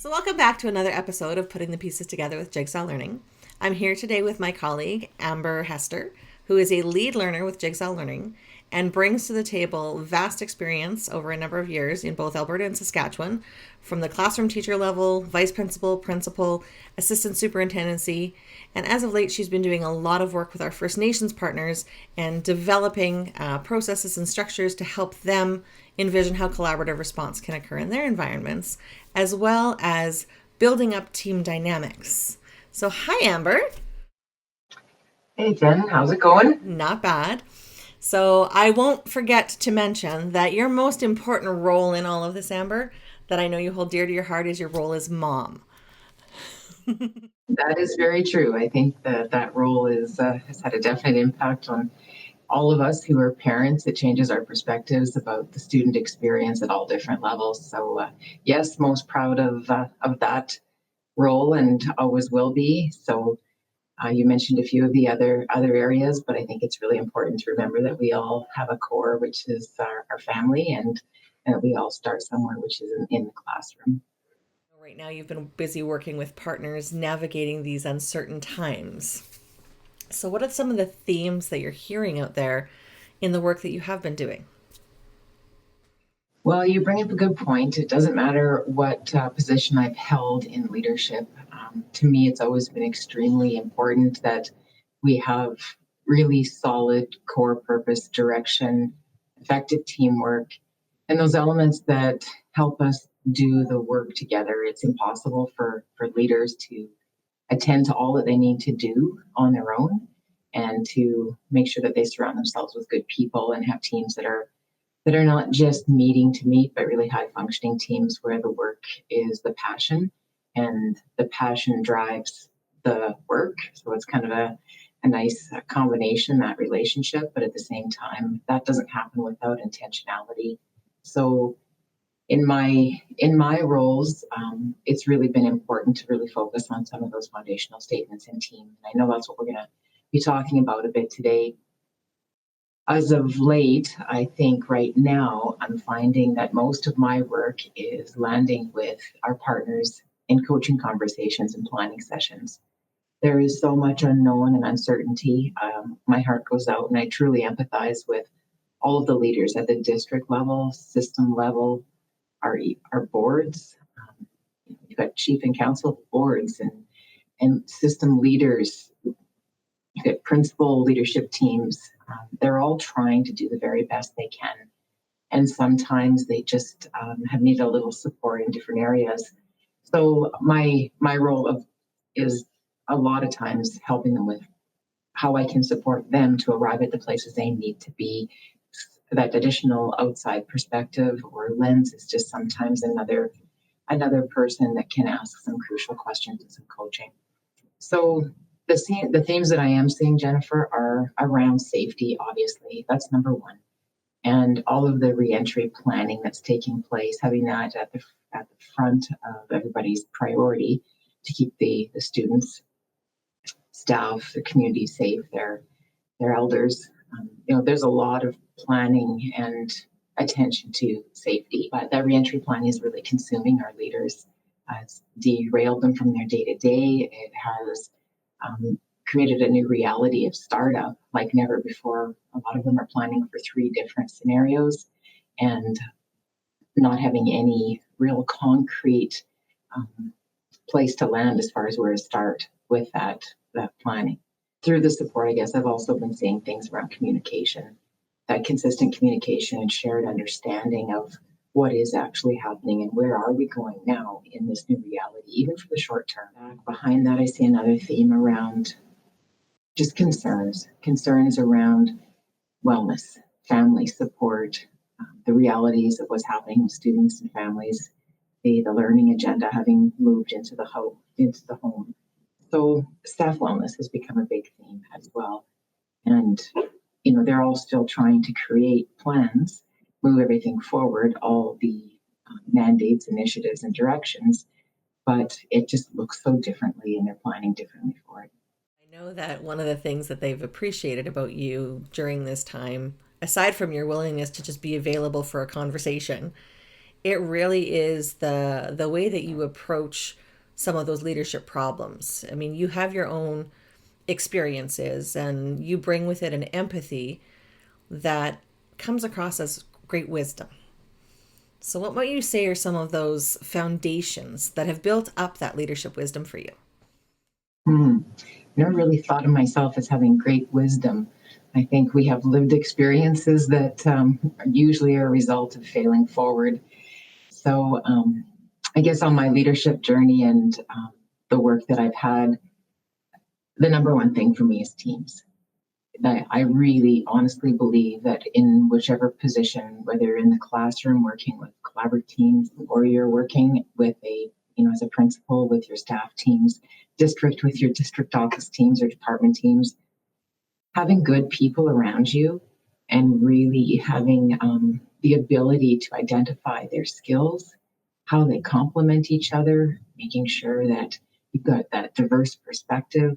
So, welcome back to another episode of Putting the Pieces Together with Jigsaw Learning. I'm here today with my colleague, Amber Hester, who is a lead learner with Jigsaw Learning and brings to the table vast experience over a number of years in both Alberta and Saskatchewan, from the classroom teacher level, vice principal, principal, assistant superintendency, and as of late, she's been doing a lot of work with our First Nations partners and developing processes and structures to help them envision how collaborative response can occur in their environments, as well as building up team dynamics. So, hi, Amber. Hey Jen, how's it going? Not bad. So, I won't forget to mention that your most important role in all of this, Amber, that I know you hold dear to your heart, is your role as mom. That is very true. I think that role has had a definite impact on all of us who are parents. It changes our perspectives about the student experience at all different levels. So yes, most proud of that role and always will be. So you mentioned a few of the other areas, but I think it's really important to remember that we all have a core, which is our family, and we all start somewhere, which is in the classroom. Right now, you've been busy working with partners navigating these uncertain times. So, what are some of the themes that you're hearing out there in the work that you have been doing? Well, you bring up a good point. It doesn't matter what position I've held in leadership. To me, it's always been extremely important that we have really solid core purpose, direction, effective teamwork, and those elements that help us do the work together. It's impossible for leaders to attend to all that they need to do on their own and to make sure that they surround themselves with good people and have teams that are not just meeting to meet, but really high functioning teams where the work is the passion and the passion drives the work. So it's kind of a nice combination, that relationship, but at the same time, that doesn't happen without intentionality. So in my roles, it's really been important to really focus on some of those foundational statements in team. And I know that's what we're going to be talking about a bit today. As of late, I think right now I'm finding that most of my work is landing with our partners in coaching conversations and planning sessions. There is so much unknown and uncertainty. My heart goes out and I truly empathize with all of the leaders at the district level, system level, our boards. You've got chief and council boards and system leaders. You've got principal leadership teams. They're all trying to do the very best they can. And sometimes they just have needed a little support in different areas. So my role is a lot of times helping them with how I can support them to arrive at the places they need to be. That additional outside perspective or lens is just sometimes another person that can ask some crucial questions and some coaching. So the themes that I am seeing, Jennifer, are around safety. Obviously, that's number one, and all of the reentry planning that's taking place, having that at the front of everybody's priority to keep the students, staff, the community safe, their elders. There's a lot of planning and attention to safety, but that reentry planning is really consuming our leaders. It's derailed them from their day to day. It has created a new reality of startup like never before. A lot of them are planning for three different scenarios and not having any real concrete um, place to land as far as where to start with that planning. Through the support, I guess I've also been seeing things around communication, that consistent communication and shared understanding of what is actually happening and where are we going now in this new reality, even for the short term. Behind that, I see another theme around just concerns around wellness, family support, the realities of what's happening with students and families, the learning agenda having moved into the home. So staff wellness has become a big theme as well. And they're all still trying to create plans, move everything forward, all the mandates, initiatives, and directions, but it just looks so differently and they're planning differently for it. I know that one of the things that they've appreciated about you during this time, aside from your willingness to just be available for a conversation, It really is the way that you approach some of those leadership problems. I mean, you have your own experiences and you bring with it an empathy that comes across as great wisdom. So, what might you say are some of those foundations that have built up that leadership wisdom for you? Hmm. Never really thought of myself as having great wisdom. I think we have lived experiences that usually are a result of failing forward. So I guess on my leadership journey and the work that I've had, the number one thing for me is teams. I really honestly believe that in whichever position, whether you're in the classroom working with collaborative teams or you're working with as a principal with your staff teams, district with your district office teams or department teams, having good people around you and really having the ability to identify their skills, how they complement each other, making sure that you've got that diverse perspective.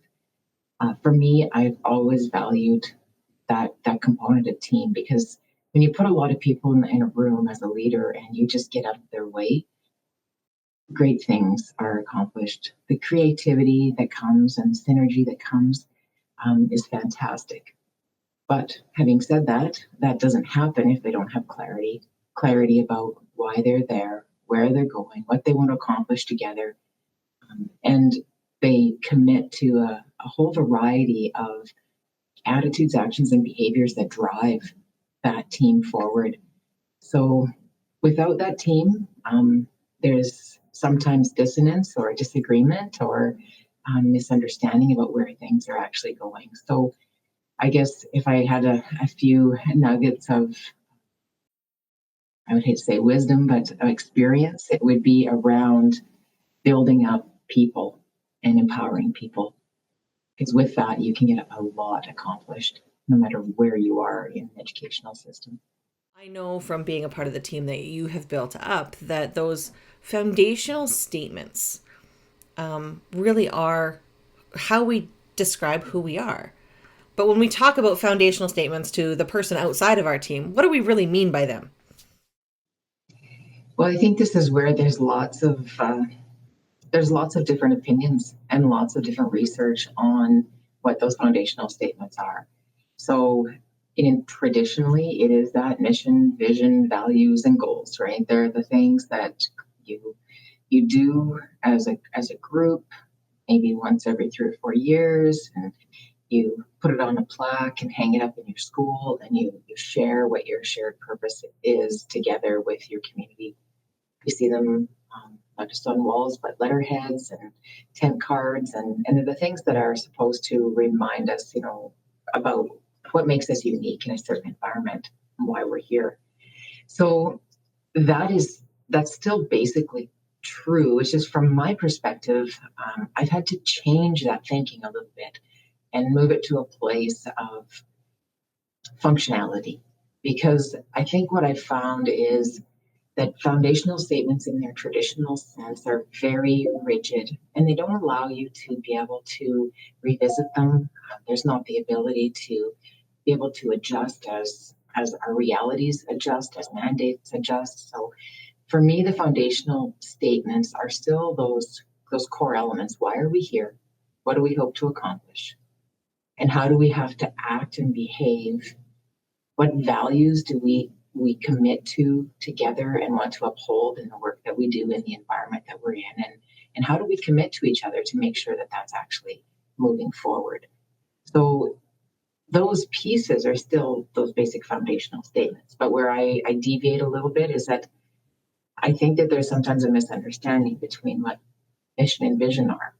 For me, I've always valued that component of team because when you put a lot of people in a room as a leader and you just get out of their way, great things are accomplished. The creativity that comes and the synergy that comes is fantastic. But having said that, that doesn't happen if they don't have clarity about why they're there, where they're going, what they want to accomplish together. And they commit to a whole variety of attitudes, actions, and behaviors that drive that team forward. So without that team, there's sometimes dissonance or disagreement or misunderstanding about where things are actually going. So I guess if I had a few nuggets of, I would hate to say wisdom, but experience, it would be around building up people and empowering people. Because with that, you can get a lot accomplished no matter where you are in the educational system. I know from being a part of the team that you have built up that those foundational statements really are how we describe who we are. But when we talk about foundational statements to the person outside of our team, what do we really mean by them? Well, I think this is where there's lots of different opinions and lots of different research on what those foundational statements are. So, traditionally, it is that mission, vision, values, and goals, right? They're the things that you you do as a group, maybe once every 3 or 4 years, and you put it on a plaque and hang it up in your school, and you share what your shared purpose is together with your community. You see them not just on walls, but letterheads and tent cards, and they're the things that are supposed to remind us, about what makes us unique in a certain environment and why we're here. So that's still basically true. It's just from my perspective, I've had to change that thinking a little bit and move it to a place of functionality, because I think what I found is that foundational statements in their traditional sense are very rigid and they don't allow you to be able to revisit them. There's not the ability to be able to adjust as our realities adjust, as mandates adjust. So for me, the foundational statements are still those core elements. Why are we here? What do we hope to accomplish? And how do we have to act and behave? What values do we commit to together and want to uphold in the work that we do in the environment that we're in, and how do we commit to each other to make sure that that's actually moving forward? So those pieces are still those basic foundational statements, but where I deviate a little bit is that I think that there's sometimes a misunderstanding between what mission and vision are.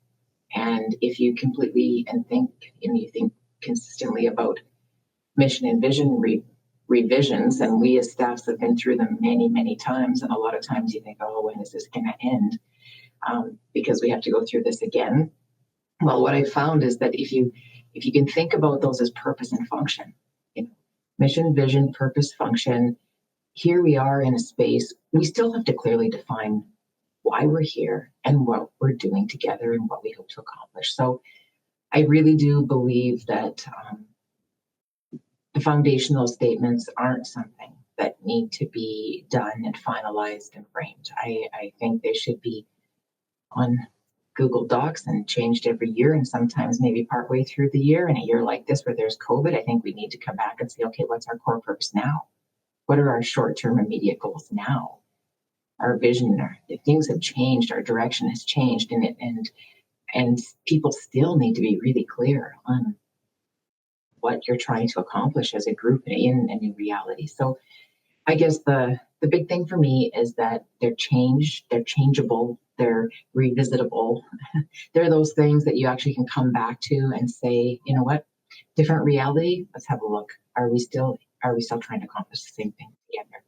And if you completely and you think consistently about mission and vision revisions, and we as staffs have been through them many, many times. And a lot of times you think, oh, when is this going to end? Because we have to go through this again. Well, what I found is that if you can think about those as purpose and function, you know, mission, vision, purpose, function, here we are in a space, we still have to clearly define why we're here and what we're doing together and what we hope to accomplish. So I really do believe that the foundational statements aren't something that need to be done and finalized and framed. I think they should be on Google Docs and changed every year, and sometimes maybe partway through the year. In a year like this where there's COVID, I think we need to come back and say, okay, what's our core purpose now? What are our short-term immediate goals now? Our vision, things have changed, our direction has changed, and people still need to be really clear on what you're trying to accomplish as a group in a new reality. So I guess the big thing for me is that they're changeable, they're revisitable. They're those things that you actually can come back to and say, you know what, different reality, let's have a look. Are we still trying to accomplish the same thing together?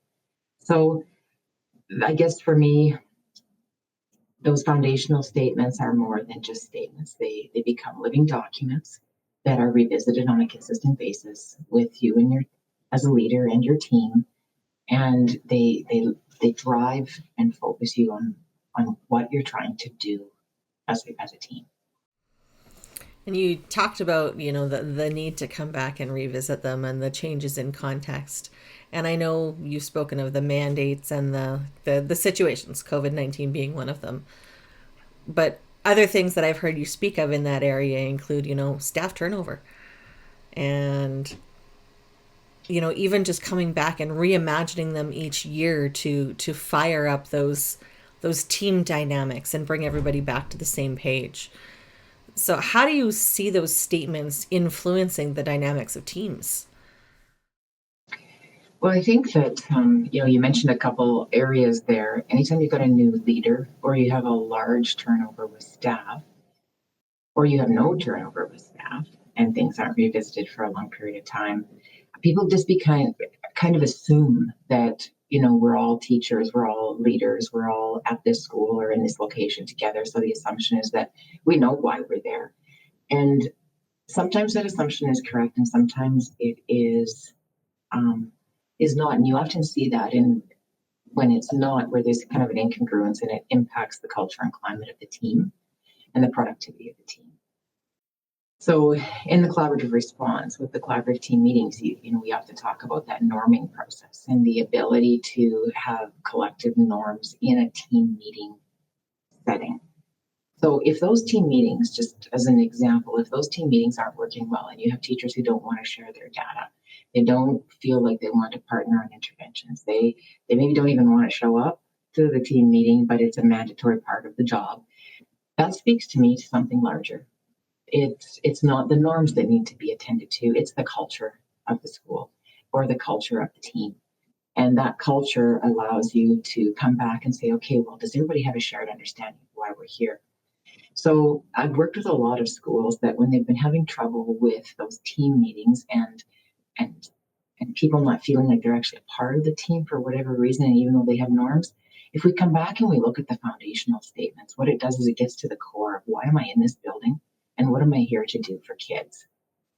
So I guess for me, those foundational statements are more than just statements. They become living documents that are revisited on a consistent basis with you and your as a leader and your team, and they drive and focus you on what you're trying to do as a team. And you talked about, the need to come back and revisit them and the changes in context. And I know you've spoken of the mandates and the situations, COVID-19 being one of them. But other things that I've heard you speak of in that area include, staff turnover. And, even just coming back and reimagining them each year to fire up those team dynamics and bring everybody back to the same page. So how do you see those statements influencing the dynamics of teams? Well, I think that you mentioned a couple areas there. Anytime you've got a new leader, or you have a large turnover with staff, or you have no turnover with staff, and things aren't revisited for a long period of time, people just kind of assume that we're all teachers, we're all leaders, we're all at this school or in this location together. So the assumption is that we know why we're there, and sometimes that assumption is correct, and sometimes it is not. And you often see that in when it's not, where there's kind of an incongruence and it impacts the culture and climate of the team and the productivity of the team. So in the collaborative response with the collaborative team meetings, we have to talk about that norming process and the ability to have collective norms in a team meeting setting. So if those team meetings, just as an example, if those team meetings aren't working well and you have teachers who don't want to share their data, they don't feel like they want to partner on interventions, they maybe don't even want to show up to the team meeting, but it's a mandatory part of the job, that speaks to me to something larger. It's not the norms that need to be attended to, it's the culture of the school or the culture of the team. And that culture allows you to come back and say, okay, well, does everybody have a shared understanding of why we're here? So I've worked with a lot of schools that when they've been having trouble with those team meetings and and people not feeling like they're actually a part of the team for whatever reason, and even though they have norms, if we come back and we look at the foundational statements, what it does is it gets to the core of why am I in this building and what am I here to do for kids?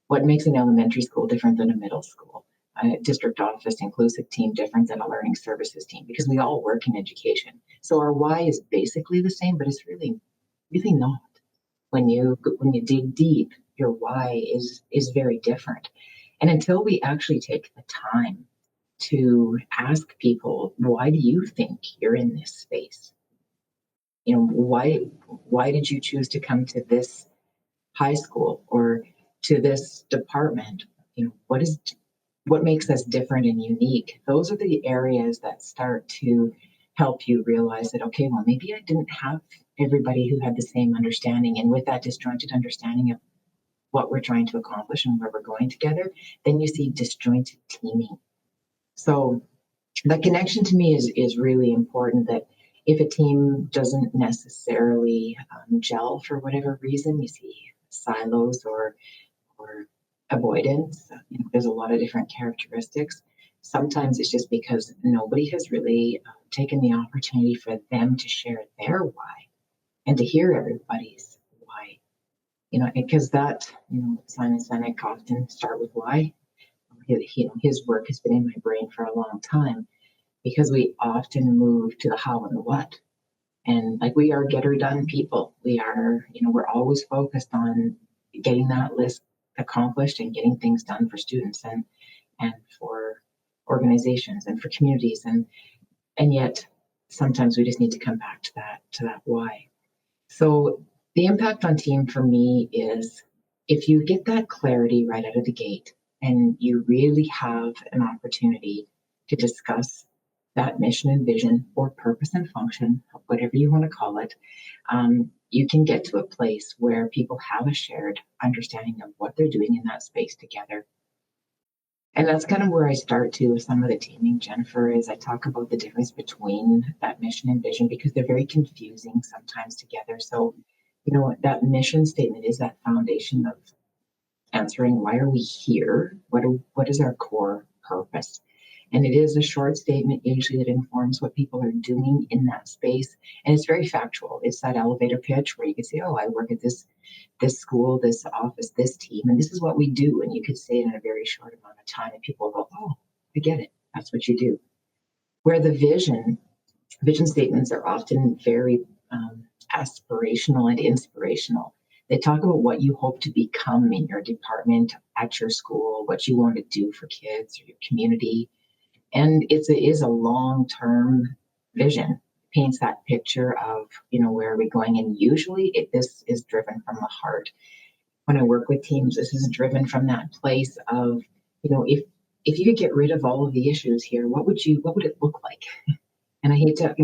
What makes an elementary school different than a middle school? A district office inclusive team different than a learning services team, because we all work in education. So our why is basically the same, but it's really not. When you dig deep, your why is very different. And until we actually take the time to ask people, why do you think you're in this space? Why did you choose to come to this high school or to this department? What makes us different and unique? Those are the areas that start to help you realize that, okay, well, maybe I didn't have everybody who had the same understanding. And with that disjointed understanding of what we're trying to accomplish and where we're going together, then you see disjointed teaming. So that connection to me is really important, that if a team doesn't necessarily gel for whatever reason, you see silos or avoidance. There's a lot of different characteristics. Sometimes it's just because nobody has really taken the opportunity for them to share their why and to hear everybody's why. Because that, Simon Sinek often start with why. His work has been in my brain for a long time, because we often move to the how and the what. And like, we are get her done people. We're always focused on getting that list accomplished and getting things done for students and for organizations and for communities, and yet sometimes we just need to come back to that why. So the impact on team for me is if you get that clarity right out of the gate and you really have an opportunity to discuss that mission and vision or purpose and function, whatever you want to call it, you can get to a place where people have a shared understanding of what they're doing in that space together. And that's kind of where I start to with some of the teaming, Jennifer, is I talk about the difference between that mission and vision because they're very confusing sometimes together. So, that mission statement is that foundation of answering why are we here? What is our core purpose? And it is a short statement usually that informs what people are doing in that space. And it's very factual. It's that elevator pitch where you can say, oh, I work at this school, this office, this team, and this is what we do. And you could say it in a very short amount of time and people go, oh, I get it. That's what you do. Where the vision statements are often very aspirational and inspirational. They talk about what you hope to become in your department, at your school, what you want to do for kids or your community. And it is a long-term vision. Paints that picture of, where are we going? And usually this is driven from the heart. When I work with teams, this is driven from that place of, if you could get rid of all of the issues here, what would it look like? And I hate to,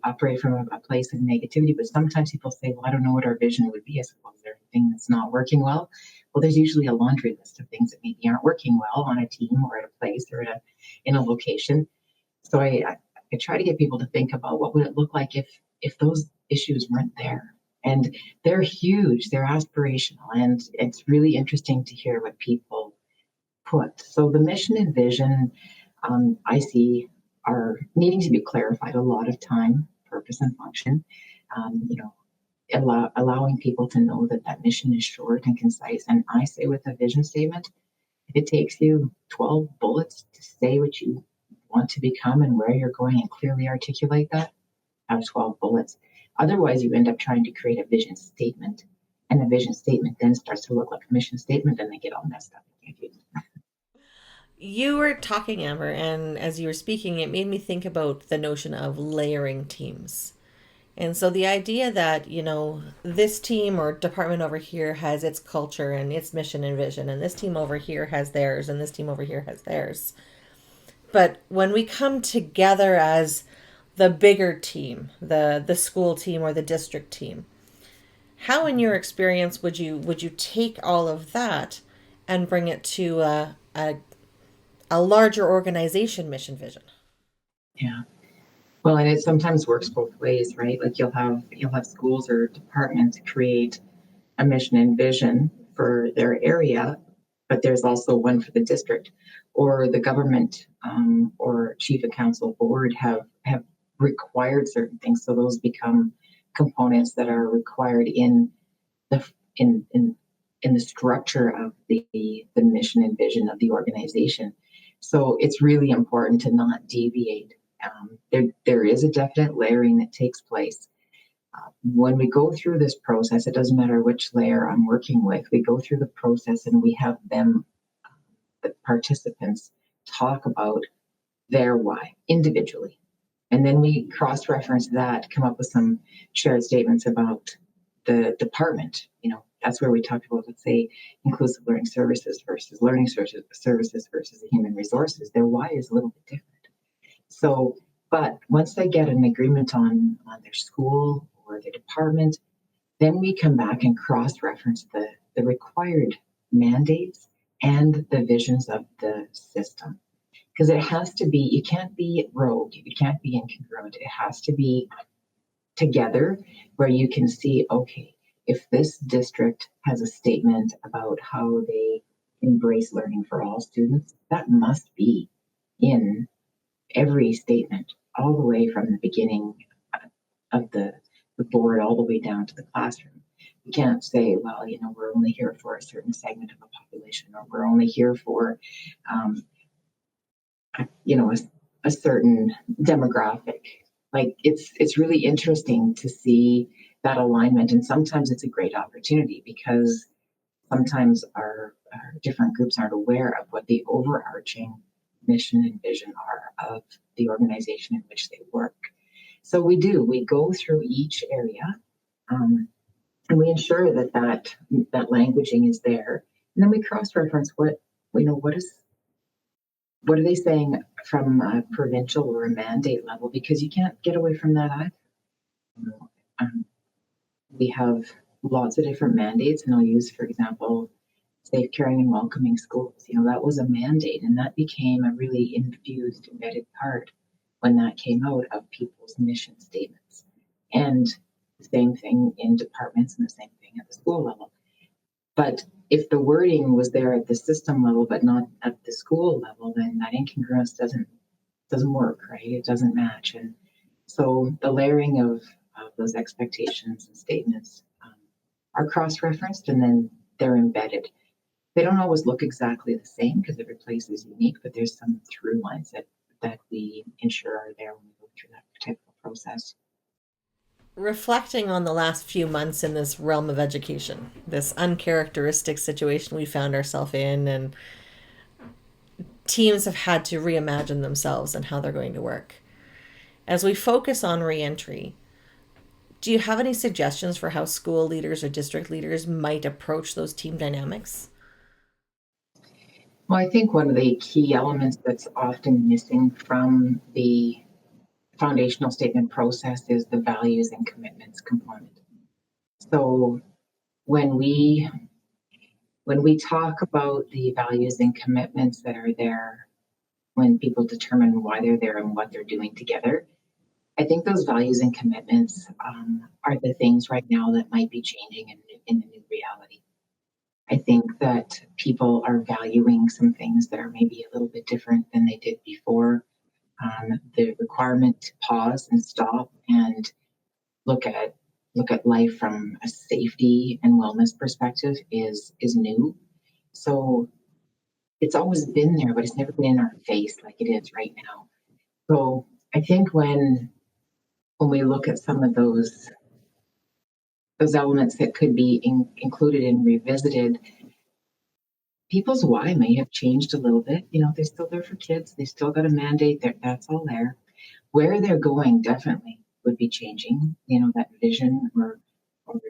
operate from a place of negativity, but sometimes people say, well, I don't know what our vision would be. I said, well, is there anything that's not working well? Well, there's usually a laundry list of things that maybe aren't working well on a team or at a place or in a location. So I try to get people to think about what would it look like if those issues weren't there. And they're huge, they're aspirational, and it's really interesting to hear what people put. So the mission and vision I see are needing to be clarified a lot of time, purpose and function. Allowing people to know that mission is short and concise. And I say with a vision statement, if it takes you 12 bullets to say what you want to become and where you're going and clearly articulate that, have 12 bullets. Otherwise, you end up trying to create a vision statement. And the vision statement then starts to look like a mission statement and they get all messed up and confused. You were talking, Amber, and as you were speaking, it made me think about the notion of layering teams. And so the idea that, this team or department over here has its culture and its mission and vision, and this team over here has theirs, and this team over here has theirs. But when we come together as the bigger team, the school team or the district team, how in your experience would you take all of that and bring it to a larger organization mission vision? Yeah. Well, and it sometimes works both ways, right? Like you'll have schools or departments create a mission and vision for their area, but there's also one for the district, or the government or chief of council board have required certain things, so those become components that are required in the in the structure of the mission and vision of the organization. So it's really important to not deviate. There is a definite layering that takes place. When we go through this process, it doesn't matter which layer I'm working with, we go through the process and we have them, the participants, talk about their why individually. And then we cross-reference that, come up with some shared statements about the department. That's where we talked about, let's say, inclusive learning services versus learning services versus the human resources. Their why is a little bit different. So, but once they get an agreement on their school or their department, then we come back and cross-reference the required mandates and the visions of the system. Because it has to be, you can't be rogue, you can't be incongruent. It has to be together where you can see, okay, if this district has a statement about how they embrace learning for all students, that must be in every statement, all the way from the beginning of the board all the way down to the classroom. You can't say, well, we're only here for a certain segment of the population, or we're only here for, a certain demographic. Like it's really interesting to see that alignment, and sometimes it's a great opportunity because sometimes our different groups aren't aware of what the overarching mission and vision are of the organization in which they work. So we go through each area, and we ensure that languaging is there. And then we cross-reference what are they saying from a provincial or a mandate level, because you can't get away from that either. Um, we have lots of different mandates, and I'll use, for example, safe, caring, and welcoming schools. That was a mandate, and that became a really infused, embedded part when that came out of people's mission statements. And the same thing in departments and the same thing at the school level. But if the wording was there at the system level but not at the school level, then that incongruence doesn't work, right? It doesn't match. And so the layering of those expectations and statements are cross-referenced, and then they're embedded. They don't always look exactly the same because every place is unique, but there's some through lines that we ensure are there when we go through that type of process. Reflecting on the last few months in this realm of education, this uncharacteristic situation we found ourselves in, and teams have had to reimagine themselves and how they're going to work. As we focus on reentry, do you have any suggestions for how school leaders or district leaders might approach those team dynamics? Well, I think one of the key elements that's often missing from the foundational statement process is the values and commitments component. So when we talk about the values and commitments that are there, when people determine why they're there and what they're doing together, I think those values and commitments are the things right now that might be changing in the new reality. I think that people are valuing some things that are maybe a little bit different than they did before. The requirement to pause and stop and look at life from a safety and wellness perspective is new. So it's always been there, but it's never been in our face like it is right now. So I think when we look at some of those elements that could be included and revisited, people's why may have changed a little bit. They're still there for kids. They still got a mandate there. That's all there. Where they're going definitely would be changing, that vision or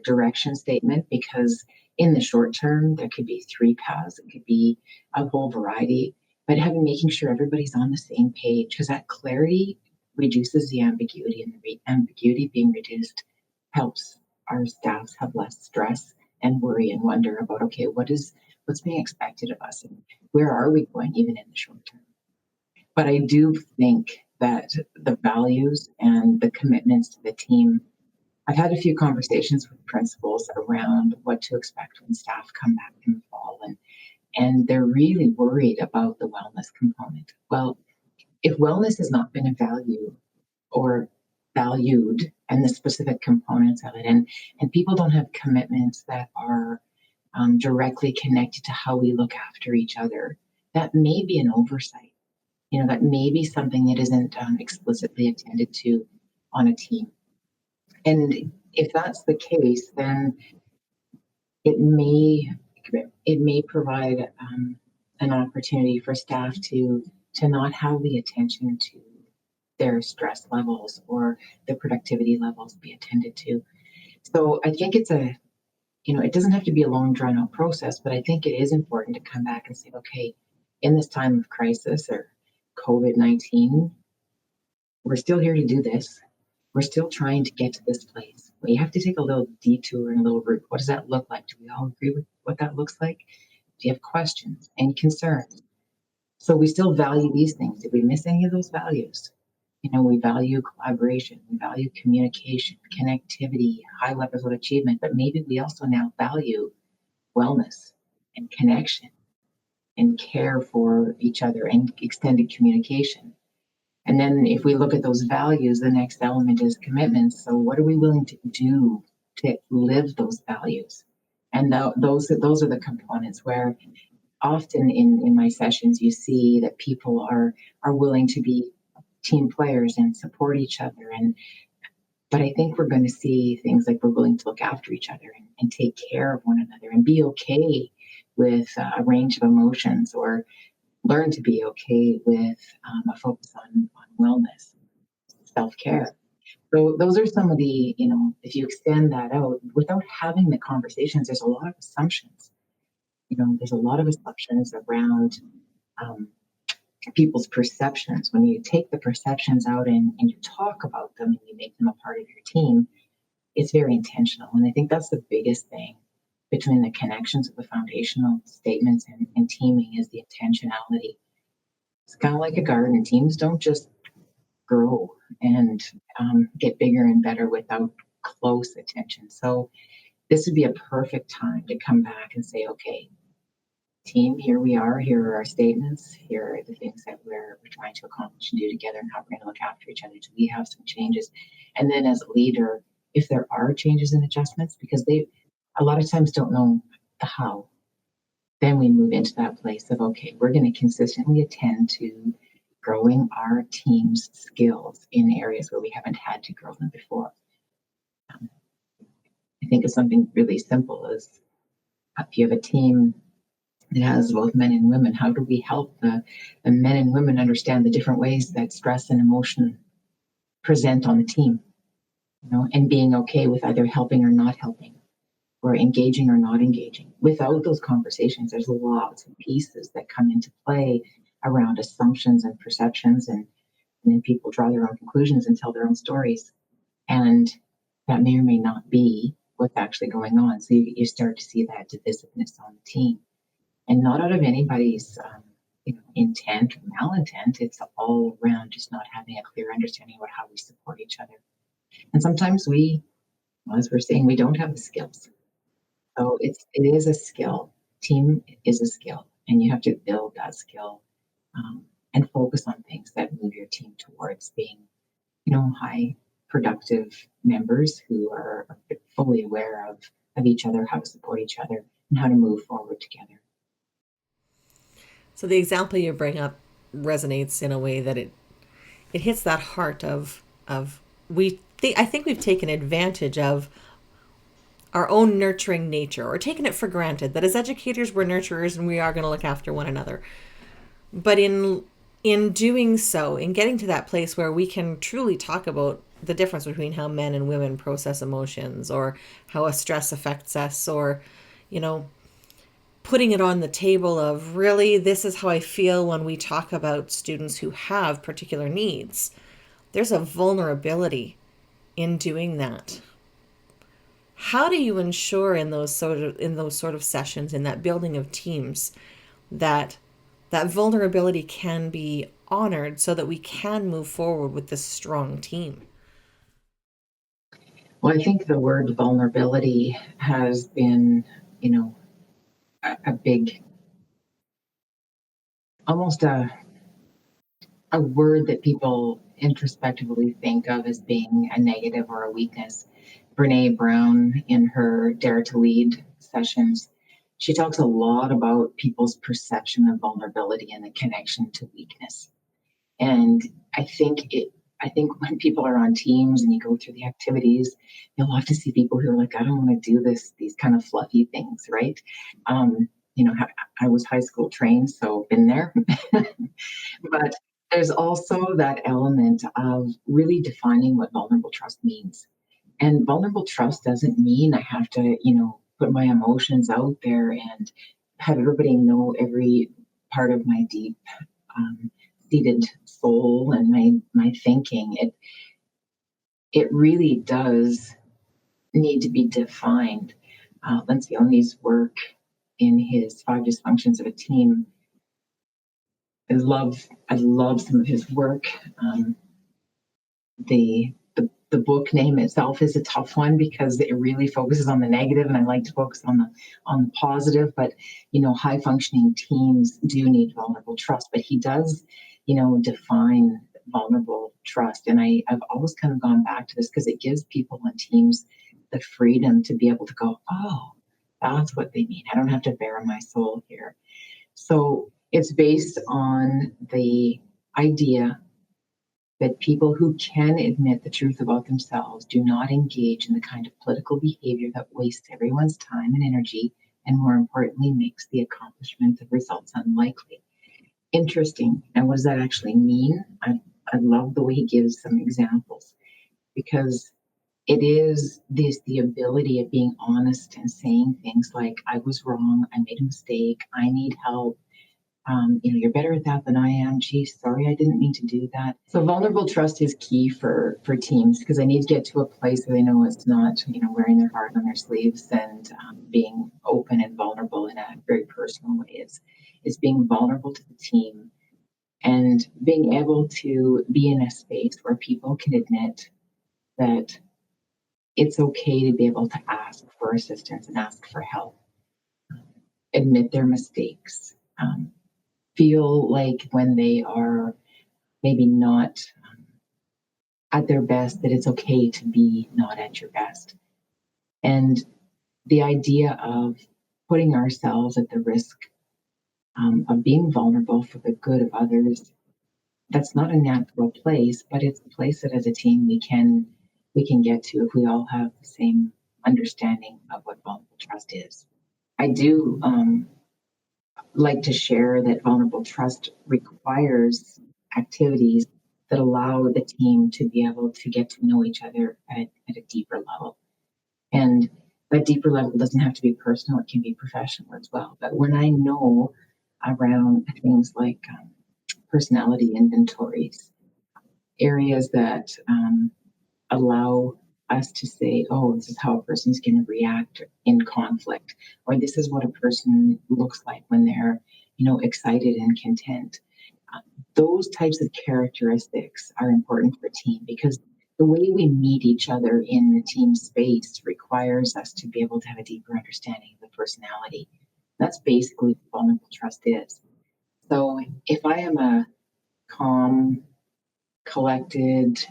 direction statement, because in the short term, there could be 3 paths. It could be a whole variety, but making sure everybody's on the same page, because that clarity reduces the ambiguity, and the ambiguity being reduced helps our staffs have less stress and worry and wonder about, okay, what's being expected of us, and where are we going even in the short term. But I do think that the values and the commitments to the team, I've had a few conversations with principals around what to expect when staff come back in the fall, and they're really worried about the wellness component. Well, if wellness has not been a value or valued, and the specific components of it, and people don't have commitments that are directly connected to how we look after each other, that may be an oversight. That may be something that isn't explicitly attended to on a team. And if that's the case, then it may provide an opportunity for staff to not have the attention to their stress levels or the productivity levels be attended to. So I think it's it doesn't have to be a long drawn out process, but I think it is important to come back and say, okay, in this time of crisis or COVID-19, we're still here to do this. We're still trying to get to this place. We have to take a little detour and a little route. What does that look like? Do we all agree with what that looks like? Do you have questions and concerns? So we still value these things. Did we miss any of those values? We value collaboration, we value communication, connectivity, high levels of achievement, but maybe we also now value wellness and connection and care for each other and extended communication. And then if we look at those values, the next element is commitments. So what are we willing to do to live those values? And those are the components where often in my sessions, you see that people are willing to be team players and support each other. But I think we're going to see things like we're willing to look after each other and take care of one another and be okay with a range of emotions, or learn to be okay with a focus on wellness, self-care. So those are some of the, if you extend that out without having the conversations, there's a lot of assumptions. There's a lot of assumptions around um, people's perceptions. When you take the perceptions out and you talk about them and you make them a part of your team, it's very intentional. And I think that's the biggest thing between the connections of the foundational statements and teaming is the intentionality. It's kind of like a garden. Teams don't just grow and get bigger and better without close attention. So this would be a perfect time to come back and say, okay, team, here we are. Here are our statements. Here are the things that we're trying to accomplish and do together and how we're going to look after each other. Do we have some changes? And then as a leader, if there are changes and adjustments, because they a lot of times don't know the how, then we move into that place of, okay, we're going to consistently attend to growing our team's skills in areas where we haven't had to grow them before. I think of something really simple as if you have a team that has both men and women, how do we help the men and women understand the different ways that stress and emotion present on the team, and being okay with either helping or not helping, or engaging or not engaging. Without those conversations, there's lots of pieces that come into play around assumptions and perceptions, and then people draw their own conclusions and tell their own stories. And that may or may not be what's actually going on. So you start to see that divisiveness on the team. And not out of anybody's intent or malintent. It's all around just not having a clear understanding about how we support each other. And sometimes as we're saying, we don't have the skills. So it is a skill. Team is a skill, and you have to build that skill and focus on things that move your team towards being, high productive members who are fully aware of each other, how to support each other, and how to move forward together. So the example you bring up resonates in a way that it hits that heart of I think we've taken advantage of our own nurturing nature, or taken it for granted that as educators we're nurturers and we are going to look after one another. But in doing so, in getting to that place where we can truly talk about the difference between how men and women process emotions, or how a stress affects us, or putting it on the table of, really, this is how I feel when we talk about students who have particular needs. There's a vulnerability in doing that. How do you ensure in those sort of sessions, in that building of teams, that vulnerability can be honored so that we can move forward with this strong team? Well, I think the word vulnerability has been, a big, almost a word that people introspectively think of as being a negative or a weakness. Brene Brown, in her Dare to Lead sessions, she talks a lot about people's perception of vulnerability and the connection to weakness. And I think when people are on teams and you go through the activities, you'll often see people who are like, I don't want to do these kind of fluffy things, right? I was high school trained, so been there. But there's also that element of really defining what vulnerable trust means. And vulnerable trust doesn't mean I have to, put my emotions out there and have everybody know every part of my deep seated soul and my thinking. It really does need to be defined. Lencioni's work in his 5 Dysfunctions of a Team, I love some of his work. The book name itself is a tough one because it really focuses on the negative, and I like to focus on the positive. But high functioning teams do need vulnerable trust. But he does, define vulnerable trust, and I've always kind of gone back to this because it gives people and teams the freedom to be able to go, oh, that's what they mean. I don't have to bare my soul here. So it's based on the idea that people who can admit the truth about themselves do not engage in the kind of political behavior that wastes everyone's time and energy, and more importantly, makes the accomplishment of results unlikely. interesting. And what does that actually mean? I love the way he gives some examples because it is the ability of being honest and saying things like, I was wrong, I made a mistake, I need help. You're better at that than I am. Gee, sorry, I didn't mean to do that. So vulnerable trust is key for teams because they need to get to a place where they know it's not, wearing their heart on their sleeves and being open and vulnerable in a very personal way. It's being vulnerable to the team and being able to be in a space where people can admit that it's okay to be able to ask for assistance and ask for help, admit their mistakes, feel like when they are maybe not at their best, that it's okay to be not at your best. And the idea of putting ourselves at the risk of being vulnerable for the good of others, that's not a natural place, but it's a place that as a team we can get to if we all have the same understanding of what vulnerable trust is. I do like to share that vulnerable trust requires activities that allow the team to be able to get to know each other at a deeper level. And that deeper level doesn't have to be personal, it can be professional as well. But when I know around things like personality inventories, areas that allow us to say, oh, this is how a person's going to react in conflict, or this is what a person looks like when they're, excited and content. Those types of characteristics are important for a team because the way we meet each other in the team space requires us to be able to have a deeper understanding of the personality. That's basically what vulnerable trust is. So if I am a calm, collected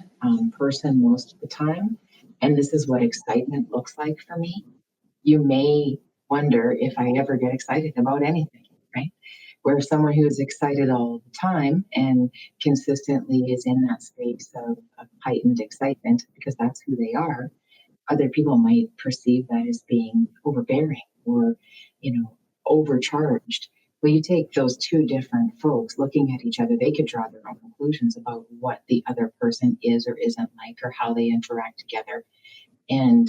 person most of the time, and this is what excitement looks like for me, you may wonder if I ever get excited about anything, right? Where someone who is excited all the time and consistently is in that space of heightened excitement because that's who they are, other people might perceive that as being overbearing or, overcharged. Well, you take those two different folks looking at each other, they could draw their own conclusions about what the other person is or isn't like or how they interact together. And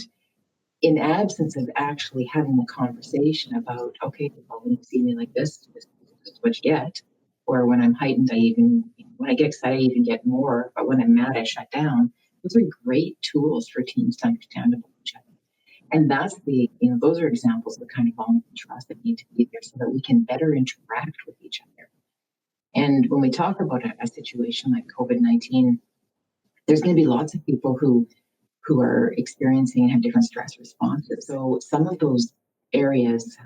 in absence of actually having a conversation about, okay, well, when you see me like this is what you get. Or when I'm heightened, when I get excited, I even get more. But when I'm mad, I shut down. Those are great tools for teams to understand about each other. And that's those are examples of the kind of vulnerable trust that need to be there so that we can better interact with each other. And when we talk about a situation like COVID-19, there's going to be lots of people who are experiencing and have different stress responses. So some of those areas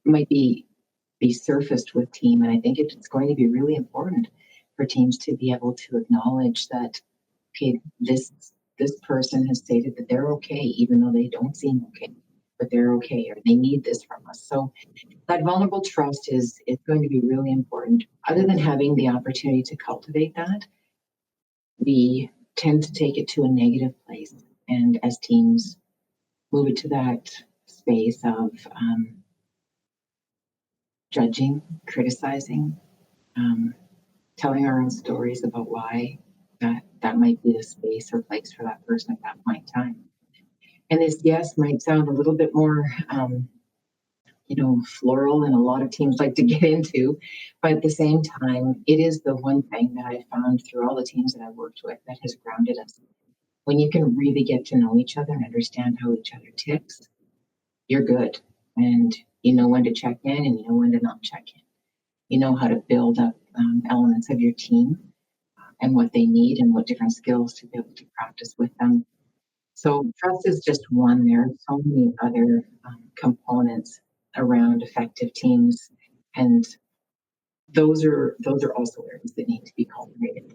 might be surfaced with team, and I think it's going to be really important for teams to be able to acknowledge that, okay, this person has stated that they're okay, even though they don't seem okay, but they're okay, or they need this from us. So that vulnerable trust is going to be really important. Other than having the opportunity to cultivate that, we tend to take it to a negative place. And as teams move it to that space of judging, criticizing, telling our own stories about why that might be the space or place for that person at that point in time. And this, yes, might sound a little bit more, floral, and a lot of teams like to get into, but at the same time, it is the one thing that I found through all the teams that I've worked with that has grounded us. When you can really get to know each other and understand how each other ticks, you're good. And you know when to check in and you know when to not check in. You know how to build up elements of your team and what they need and what different skills to be able to practice with them. So trust is just one. There are so many other components around effective teams, and those are also areas that need to be cultivated.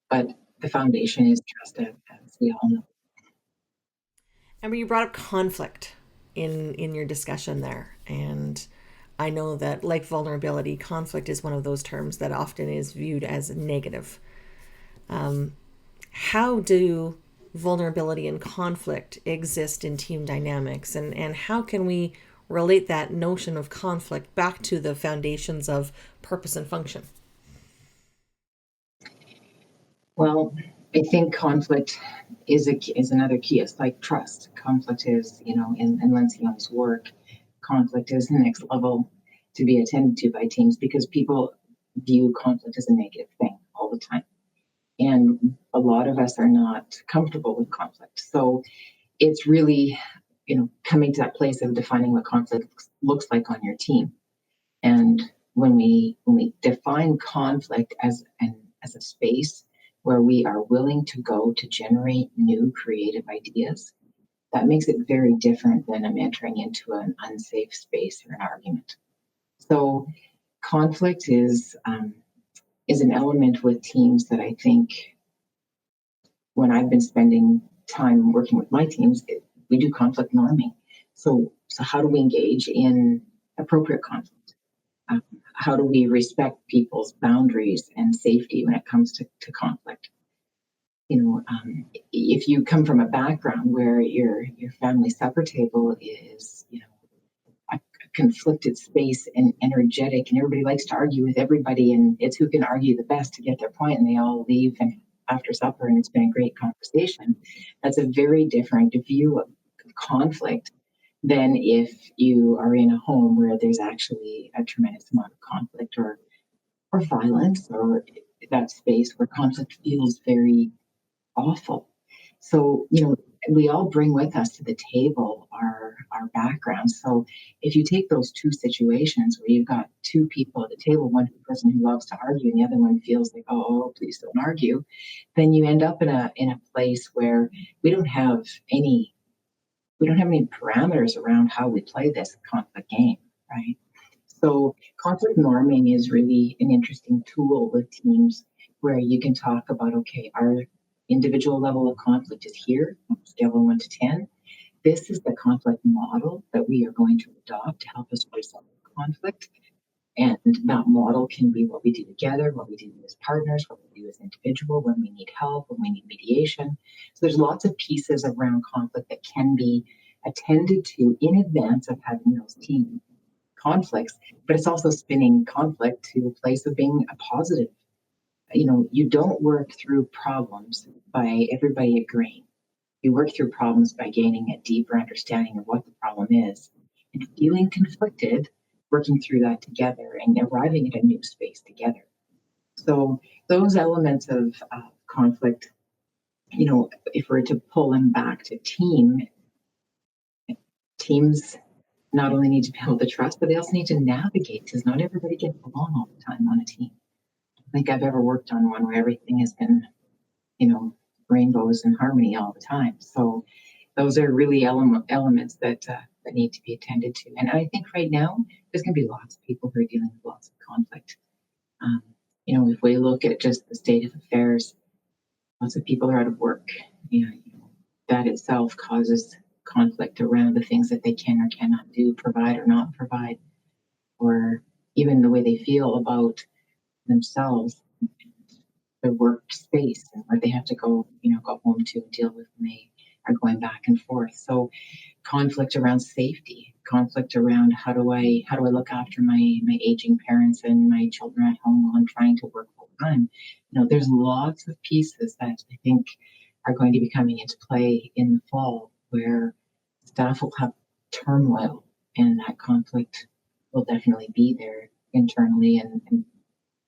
But the foundation is trust, as we all know. And you brought up conflict in your discussion there, and I know that, like vulnerability, conflict is one of those terms that often is viewed as negative. How do vulnerability and conflict exist in team dynamics, and how can we relate that notion of conflict back to the foundations of purpose and function? Well, I think conflict is another key. It's like trust. Conflict is, in Lindsay Young's work, conflict is the next level to be attended to by teams because people view conflict as a negative thing all the time. And a lot of us are not comfortable with conflict. So it's really, coming to that place of defining what conflict looks like on your team. And when we define conflict as a space where we are willing to go to generate new creative ideas, that makes it very different than I'm entering into an unsafe space or an argument. So conflict is an element with teams that I think when I've been spending time working with my teams, we do conflict norming. So how do we engage in appropriate conflict? How do we respect people's boundaries and safety when it comes to conflict? If you come from a background where your family supper table is, a conflicted space and energetic, and everybody likes to argue with everybody, and it's who can argue the best to get their point, and they all leave and after supper, and it's been a great conversation. That's a very different view of conflict than if you are in a home where there's actually a tremendous amount of conflict or violence, or that space where conflict feels very awful. So, we all bring with us to the table our backgrounds. So if you take those two situations where you've got two people at the table, one person who loves to argue and the other one feels like, oh, please don't argue, then you end up in a place where we don't have any parameters around how we play this conflict game, right? So conflict norming is really an interesting tool with teams where you can talk about, okay, our individual level of conflict is here, scale of 1 to 10. This is the conflict model that we are going to adopt to help us resolve conflict. And that model can be what we do together, what we do as partners, what we do as individual, when we need help, when we need mediation. So there's lots of pieces around conflict that can be attended to in advance of having those team conflicts, but it's also spinning conflict to a place of being a positive. You don't work through problems by everybody agreeing. You work through problems by gaining a deeper understanding of what the problem is and feeling conflicted, working through that together and arriving at a new space together. So those elements of conflict, if we're to pull them back to teams not only need to be able to trust, but they also need to navigate because not everybody gets along all the time on a team. I don't think I've ever worked on one where everything has been, rainbows and harmony all the time. So those are really elements that need to be attended to. And I think right now there's going to be lots of people who are dealing with lots of conflict. If we look at just the state of affairs, lots of people are out of work. That itself causes conflict around the things that they can or cannot do, provide or not provide, or even the way they feel about themselves, their workspace, and where they have to go home to deal with when they are going back and forth. So conflict around safety, conflict around how do I look after my aging parents and my children at home while I'm trying to work full time. There's lots of pieces that I think are going to be coming into play in the fall where staff will have turmoil, and that conflict will definitely be there internally, and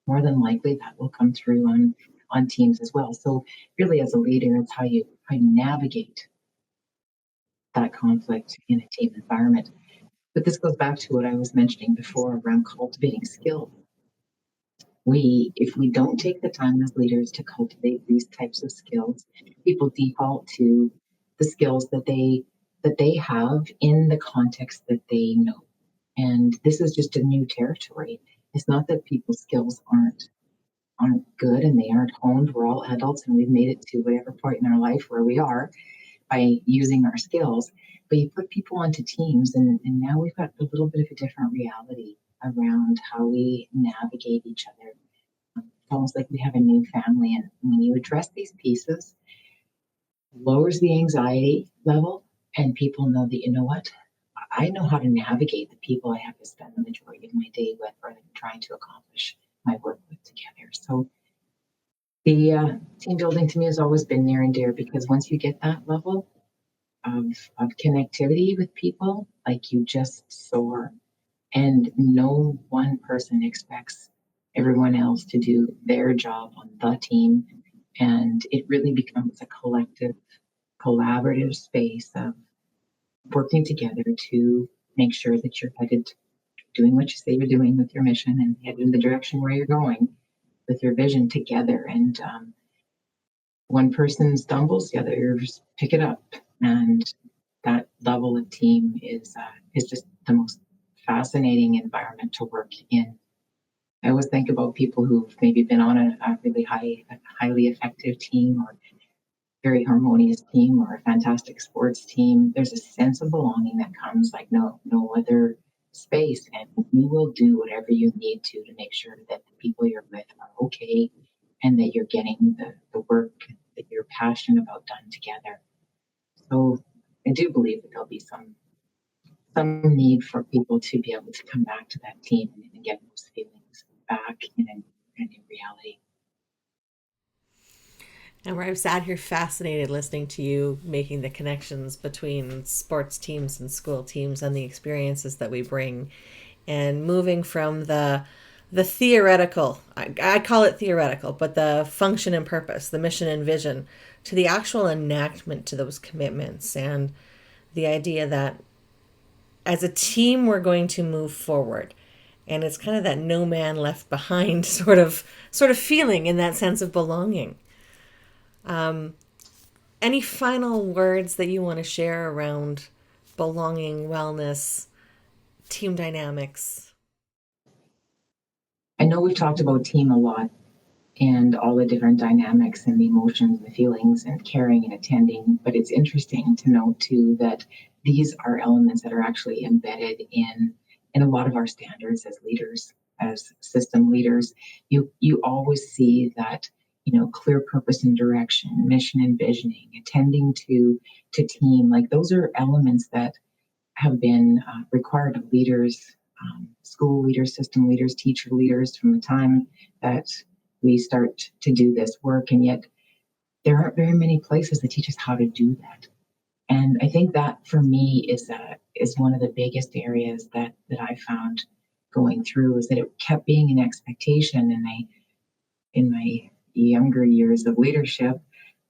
more than likely that will come through on teams as well. So really, as a leader, it's how you navigate that conflict in a team environment. But this goes back to what I was mentioning before around cultivating skills. If we don't take the time as leaders to cultivate these types of skills, people default to the skills that they have in the context that they know. And this is just a new territory. It's not that people's skills aren't good and they aren't honed. We're all adults and we've made it to whatever point in our life where we are by using our skills. But you put people onto teams, and now we've got a little bit of a different reality around how we navigate each other. It's almost like we have a new family. And when you address these pieces, it lowers the anxiety level, and people know that, I know how to navigate the people I have to spend the majority of my day with, or that I'm trying to accomplish my work with together. So the team building to me has always been near and dear, because once you get that level of, connectivity with people, like, you just soar, and no one person expects everyone else to do their job on the team. And it really becomes a collective, collaborative space of working together to make sure that you're headed, doing what you say you're doing with your mission, and headed in the direction where you're going with your vision together. And one person stumbles, the others pick it up. And that level of team is just the most fascinating environment to work in. I always think about people who've maybe been on a really highly effective team, or very harmonious team, or a fantastic sports team. There's a sense of belonging that comes like no other space, and you will do whatever you need to make sure that the people you're with are okay, and that you're getting the work that you're passionate about done together. So I do believe that there'll be some need for people to be able to come back to that team and get those feelings back in a new reality. And where I've sat here fascinated listening to you making the connections between sports teams and school teams and the experiences that we bring, and moving from the theoretical, I call it theoretical, but the function and purpose, the mission and vision, to the actual enactment to those commitments, and the idea that as a team we're going to move forward. And it's kind of that no man left behind sort of feeling, in that sense of belonging. Any final words that you want to share around belonging, wellness, team dynamics? I know we've talked about team a lot, and all the different dynamics and the emotions and the feelings and caring and attending. But it's interesting to note too that these are elements that are actually embedded in a lot of our standards as leaders, as system leaders. You always see that, clear purpose and direction, mission and visioning, attending to team. Like, those are elements that have been required of leaders, school leaders, system leaders, teacher leaders, from the time that we start to do this work. And yet there aren't very many places that teach us how to do that. And I think that for me is one of the biggest areas that I found going through, is that it kept being an expectation. And in my younger years of leadership,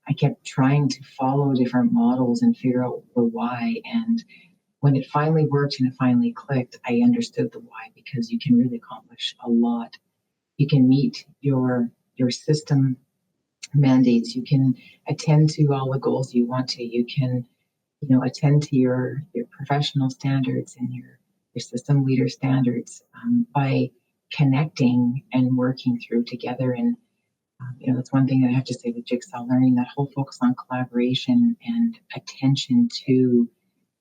I kept trying to follow different models and figure out the why. And when it finally worked and it finally clicked, I understood the why, because you can really accomplish a lot. You can meet your system mandates. You can attend to all the goals you want to. You can, attend to your professional standards and your system leader standards, by connecting and working through together. And that's one thing that I have to say with Jigsaw Learning, that whole focus on collaboration and attention to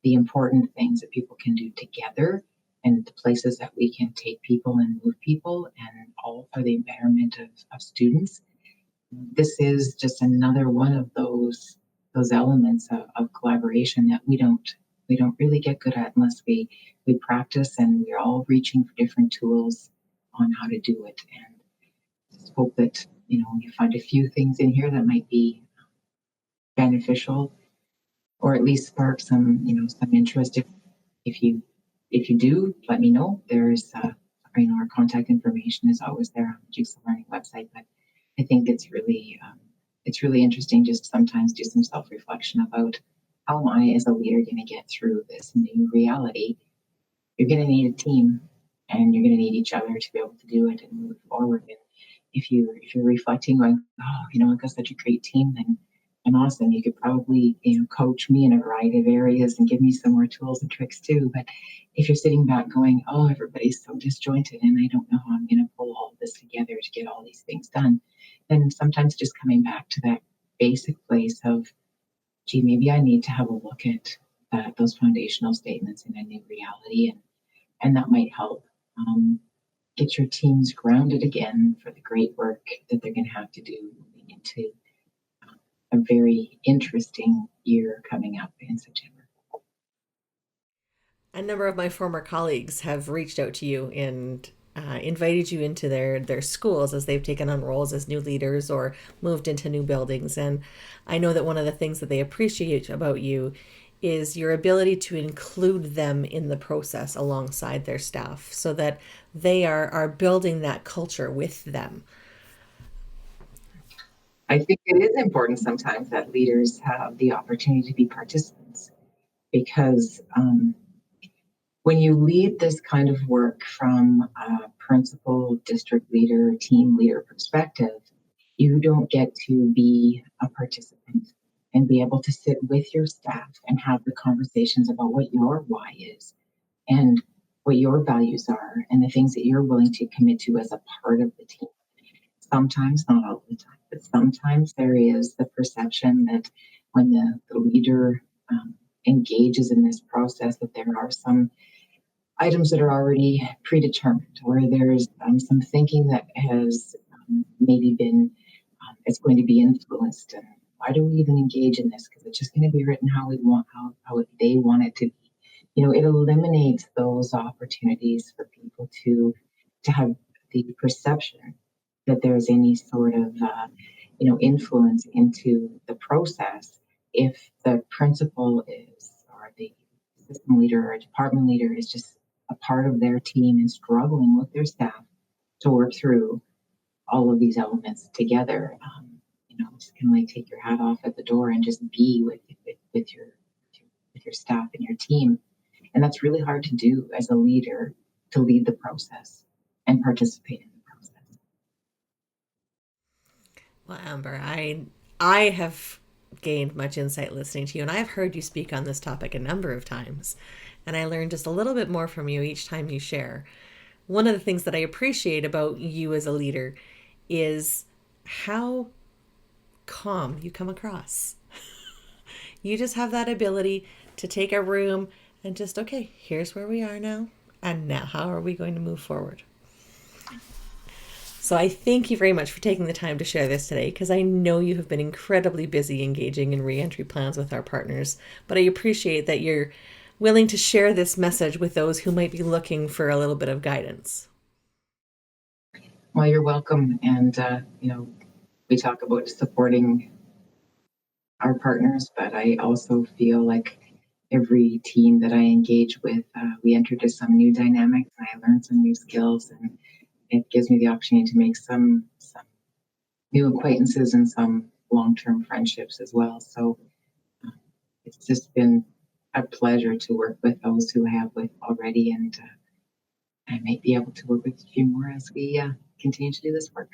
the important things that people can do together, and the places that we can take people and move people, and all for the betterment of students. This is just another one of those elements of collaboration that we don't really get good at unless we practice, and we're all reaching for different tools on how to do it. And just hope that you find a few things in here that might be beneficial, or at least spark some interest. If you do, let me know. There's our contact information is always there on the Jigsaw Learning website. But I think it's really interesting just to sometimes do some self reflection about, how am I as a leader going to get through this new reality? You're going to need a team, and you're going to need each other to be able to do it and move forward. And if you're reflecting, going, oh, I've got such a great team, then I'm awesome. You could probably coach me in a variety of areas and give me some more tools and tricks too. But if you're sitting back going, oh, everybody's so disjointed, and I don't know how I'm going to pull all this together to get all these things done, then sometimes just coming back to that basic place of, gee, maybe I need to have a look at those foundational statements in a new reality, and that might help get your teams grounded again for the great work that they're going to have to do moving into a very interesting year coming up in September. A number of my former colleagues have reached out to you and invited you into their schools as they've taken on roles as new leaders or moved into new buildings. And I know that one of the things that they appreciate about you is your ability to include them in the process alongside their staff so that they are building that culture with them. I think it is important sometimes that leaders have the opportunity to be participants because when you lead this kind of work from a principal, district leader, team leader perspective, you don't get to be a participant and be able to sit with your staff and have the conversations about what your why is and what your values are and the things that you're willing to commit to as a part of the team. Sometimes, not all the time, but sometimes there is the perception that when the leader engages in this process, that there are some items that are already predetermined, or there's some thinking that has maybe been, it's going to be influenced. And why do we even engage in this? Because it's just going to be written how we want, how they want it to be. It eliminates those opportunities for people to have the perception that there's any sort of influence into the process if the principal is or the system leader or department leader is just a part of their team and struggling with their staff to work through all of these elements together. Just kind of like take your hat off at the door and just be with your staff and your team. And that's really hard to do as a leader, to lead the process and participate in the process. Well, Amber, I have gained much insight listening to you, and I've heard you speak on this topic a number of times, and I learn just a little bit more from you each time you share. One of the things that I appreciate about you as a leader is how calm you come across. You just have that ability to take a room and just, okay, here's where we are now, and now how are we going to move forward? So I thank you very much for taking the time to share this today because I know you have been incredibly busy engaging in reentry plans with our partners, but I appreciate that you're willing to share this message with those who might be looking for a little bit of guidance. Well, you're welcome. And, we talk about supporting our partners, but I also feel like every team that I engage with, we enter into some new dynamics and I learn some new skills, and it gives me the opportunity to make some new acquaintances and some long-term friendships as well. So it's just been a pleasure to work with those who have with already, and I might be able to work with a few more as we continue to do this work.